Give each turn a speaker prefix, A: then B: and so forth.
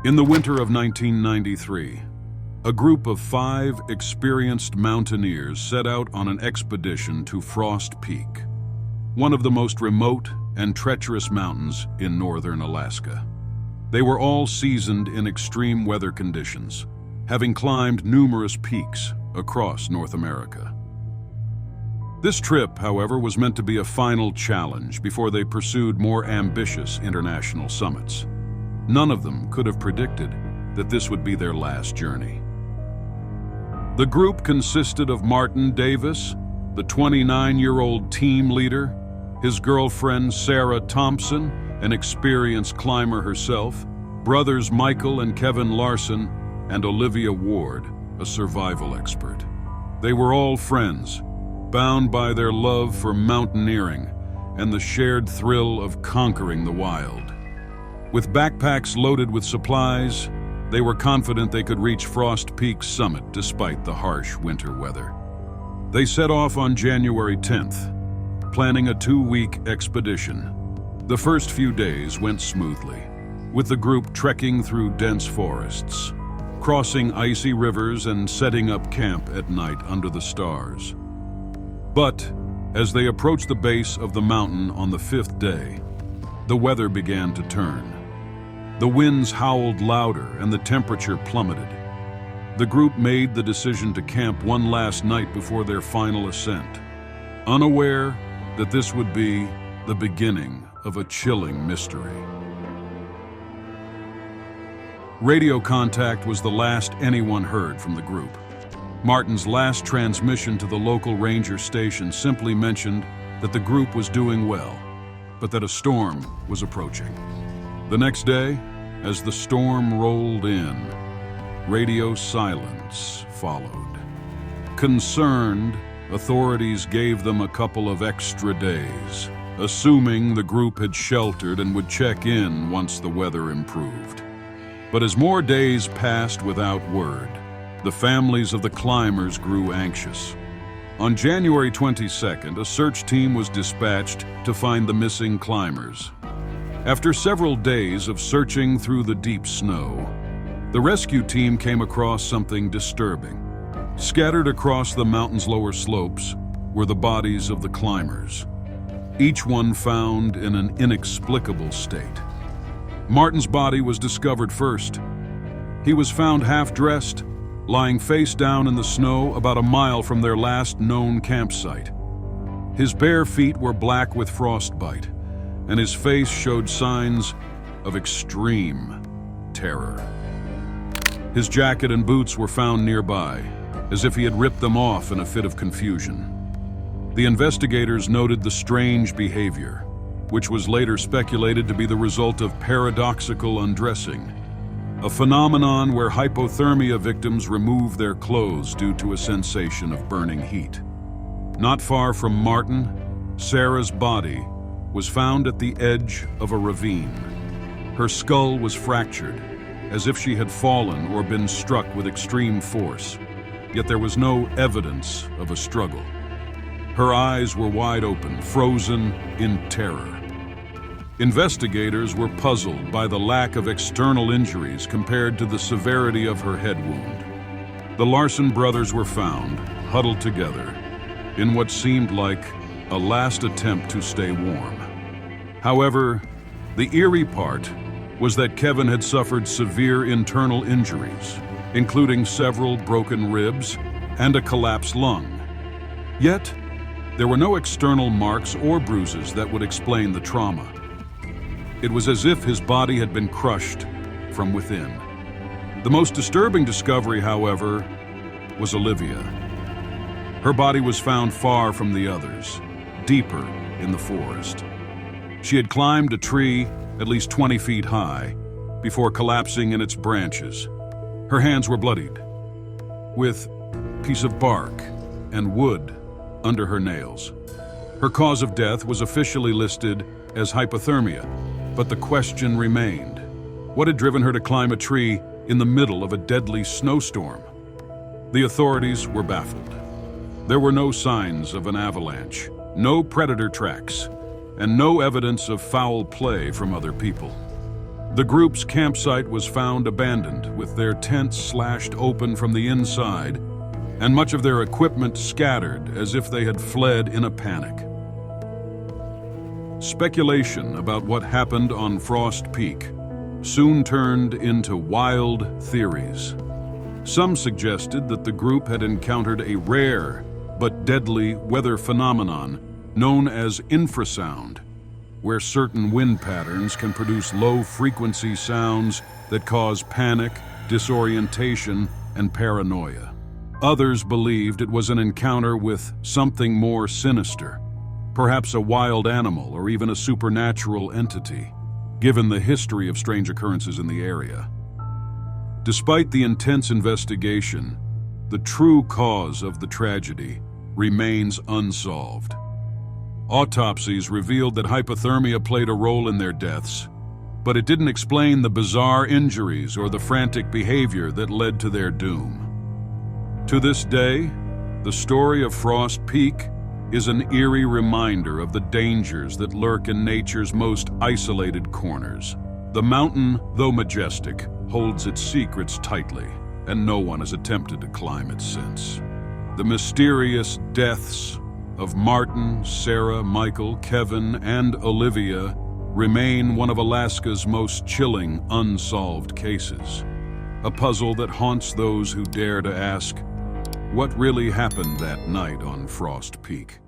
A: In the winter of 1993, a group of 5 experienced mountaineers set out on an expedition to Frost Peak, one of the most remote and treacherous mountains in northern Alaska. They were all seasoned in extreme weather conditions, having climbed numerous peaks across North America. This trip, however, was meant to be a final challenge before they pursued more ambitious international summits. None of them could have predicted that this would be their last journey. The group consisted of Martin Davis, the 29-year-old team leader, his girlfriend Sarah Thompson, an experienced climber herself, brothers Michael and Kevin Larson, and Olivia Ward, a survival expert. They were all friends, bound by their love for mountaineering and the shared thrill of conquering the wild. With backpacks loaded with supplies, they were confident they could reach Frost Peak's summit despite the harsh winter weather. They set off on January 10th, planning a 2-week expedition. The first few days went smoothly, with the group trekking through dense forests, crossing icy rivers and setting up camp at night under the stars. But as they approached the base of the mountain on the 5th day, the weather began to turn. The winds howled louder and the temperature plummeted. The group made the decision to camp one last night before their final ascent, unaware that this would be the beginning of a chilling mystery. Radio contact was the last anyone heard from the group. Martin's last transmission to the local ranger station simply mentioned that the group was doing well, but that a storm was approaching. The next day, as the storm rolled in, radio silence followed. Concerned, authorities gave them a couple of extra days, assuming the group had sheltered and would check in once the weather improved. But as more days passed without word, the families of the climbers grew anxious. On January 22nd, a search team was dispatched to find the missing climbers. After several days of searching through the deep snow, the rescue team came across something disturbing. Scattered across the mountain's lower slopes were the bodies of the climbers, each one found in an inexplicable state. Martin's body was discovered first. He was found half-dressed, lying face down in the snow about a mile from their last known campsite. His bare feet were black with frostbite, and his face showed signs of extreme terror. His jacket and boots were found nearby, as if he had ripped them off in a fit of confusion. The investigators noted the strange behavior, which was later speculated to be the result of paradoxical undressing, a phenomenon where hypothermia victims remove their clothes due to a sensation of burning heat. Not far from Martin, Sarah's body was found at the edge of a ravine. Her skull was fractured, as if she had fallen or been struck with extreme force, yet there was no evidence of a struggle. Her eyes were wide open, frozen in terror. Investigators were puzzled by the lack of external injuries compared to the severity of her head wound. The Larson brothers were found, huddled together, in what seemed like a last attempt to stay warm. However, the eerie part was that Kevin had suffered severe internal injuries, including several broken ribs and a collapsed lung. Yet, there were no external marks or bruises that would explain the trauma. It was as if his body had been crushed from within. The most disturbing discovery, however, was Olivia. Her body was found far from the others, deeper in the forest. She had climbed a tree at least 20 feet high before collapsing in its branches. Her hands were bloodied, with a piece of bark and wood under her nails. Her cause of death was officially listed as hypothermia, but the question remained: what had driven her to climb a tree in the middle of a deadly snowstorm? The authorities were baffled. There were no signs of an avalanche, no predator tracks, and no evidence of foul play from other people. The group's campsite was found abandoned, with their tents slashed open from the inside and much of their equipment scattered as if they had fled in a panic. Speculation about what happened on Frost Peak soon turned into wild theories. Some suggested that the group had encountered a rare but deadly weather phenomenon known as infrasound, where certain wind patterns can produce low-frequency sounds that cause panic, disorientation, and paranoia. Others believed it was an encounter with something more sinister, perhaps a wild animal or even a supernatural entity, given the history of strange occurrences in the area. Despite the intense investigation, the true cause of the tragedy remains unsolved. Autopsies revealed that hypothermia played a role in their deaths, but it didn't explain the bizarre injuries or the frantic behavior that led to their doom. To this day, the story of Frost Peak is an eerie reminder of the dangers that lurk in nature's most isolated corners. The mountain, though majestic, holds its secrets tightly, and no one has attempted to climb it since. The mysterious deaths of Martin, Sarah, Michael, Kevin, and Olivia remain one of Alaska's most chilling unsolved cases. A puzzle that haunts those who dare to ask, what really happened that night on Frost Peak?